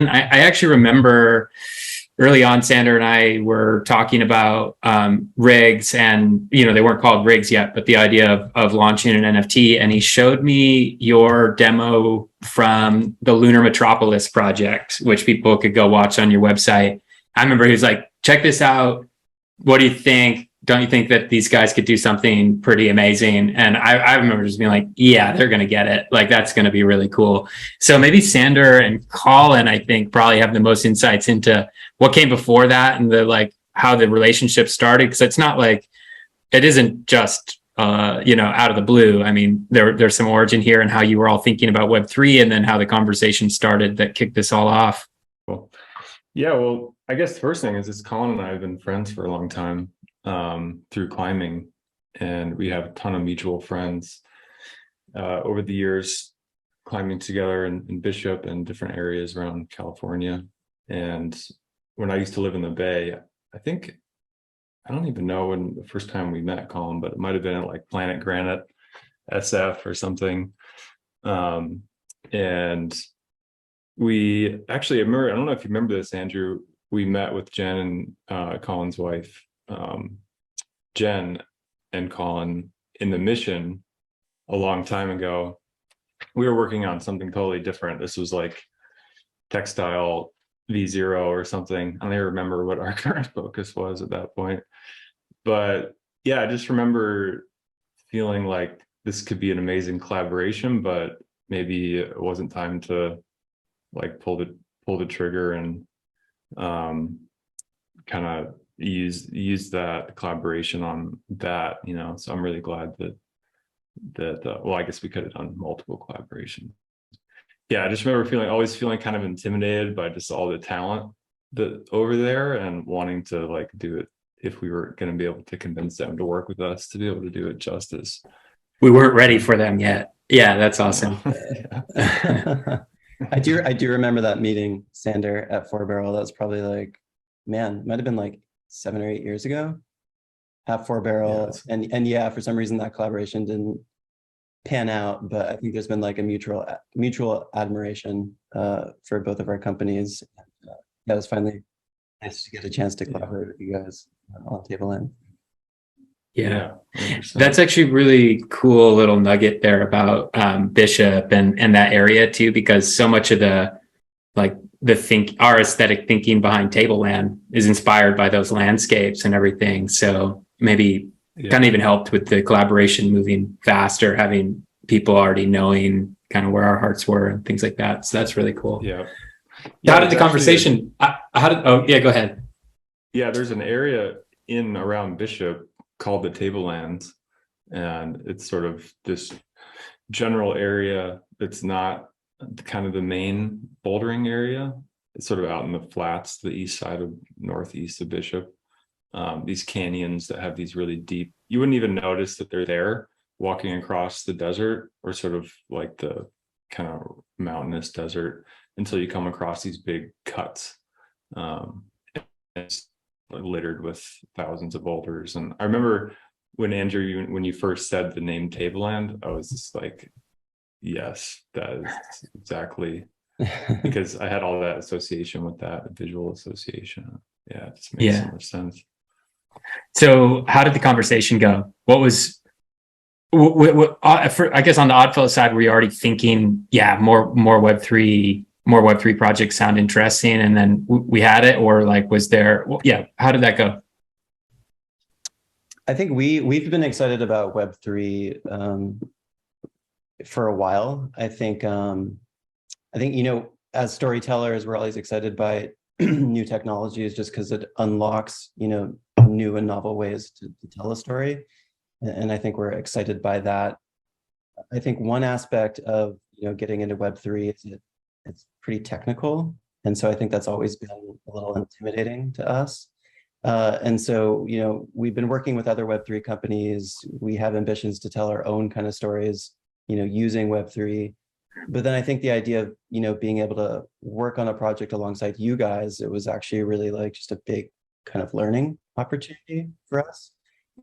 I actually remember early on, Sander and I were talking about rigs, and they weren't called rigs yet, but the idea of launching an NFT. And he showed me your demo from the Lunar Metropolis project, which people could go watch on your website. I remember he was like, "Check this out. What do you think? Don't you think that these guys could do something pretty amazing?" And I remember just being like, yeah, they're going to get it. Like, that's going to be really cool. So maybe Sander and Colin, I think, probably have the most insights into what came before that and how the relationship started. Cause it's not like, it isn't just, out of the blue. I mean, there's some origin here and how you were all thinking about Web3 and then how the conversation started that kicked this all off. Cool. Yeah, well, I guess the first thing is Colin and I have been friends for a long time through climbing, and we have a ton of mutual friends over the years climbing together in Bishop and different areas around California. And when I used to live in the Bay, I don't even know when the first time we met, Colin, but it might have been at like Planet Granite SF or something. And we actually, I don't know if you remember this, Andrew, we met with Jen and Colin's wife, Jen and Colin in the Mission a long time ago. We were working on something totally different. This was like textile V0 or something. I don't even remember what our current focus was at that point. But yeah, I just remember feeling like this could be an amazing collaboration, but maybe it wasn't time to like pull the trigger and kind of use that collaboration on that, so I'm really glad that well, I guess we could have done multiple collaborations. Yeah, I just remember always feeling kind of intimidated by just all the talent that over there, and wanting to like do it if we were going to be able to convince them to work with us to be able to do it justice. We weren't ready for them yet. Yeah, that's awesome. I do remember that meeting, Sander, at Four Barrel. That was probably like, man, might have been like 7 or 8 years ago at Four Barrel. Yeah, and yeah, for some reason that collaboration didn't pan out, but I think there's been like a mutual admiration for both of our companies. That was finally nice to get a chance to collaborate with you guys on Tableland. Yeah, that's actually really cool little nugget there about Bishop and that area too, because so much of our aesthetic thinking behind Tableland is inspired by those landscapes and everything. So maybe kind of even helped with the collaboration moving faster, having people already knowing kind of where our hearts were and things like that. So that's really cool. Yeah. How did the conversation? Go ahead. Yeah, there's an area in around Bishop called the Tableland, and it's sort of this general area that's not kind of the main bouldering area. It's sort of out in the flats, the east side of northeast of Bishop. These canyons that have these really deep, you wouldn't even notice that they're there walking across the desert, or sort of like the kind of mountainous desert, until you come across these big cuts. It's littered with thousands of boulders. And I remember when Andrew, when you first said the name Tableland, I was just like, yes, that is exactly, because I had all that association with that visual association. Yeah, it just makes so much sense. So how did the conversation go? What was, I guess on the Oddfellows side, were you already thinking, more Web3 projects sound interesting, and then we had it, or like, was there, how did that go? I think we've been excited about Web3 for a while. I think, as storytellers, we're always excited by new technologies just because it unlocks, new and novel ways to tell a story. And I think we're excited by that. I think one aspect of, getting into Web3 is it's pretty technical. And so I think that's always been a little intimidating to us. And so, we've been working with other Web3 companies. We have ambitions to tell our own kind of stories, using Web3. But then I think the idea of, being able to work on a project alongside you guys, it was actually really like just a big kind of learning opportunity for us.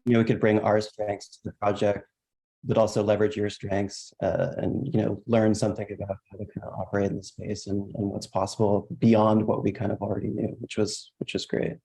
We could bring our strengths to the project, but also leverage your strengths and, you know, learn something about how to kind of operate in the space and what's possible beyond what we kind of already knew, which was great.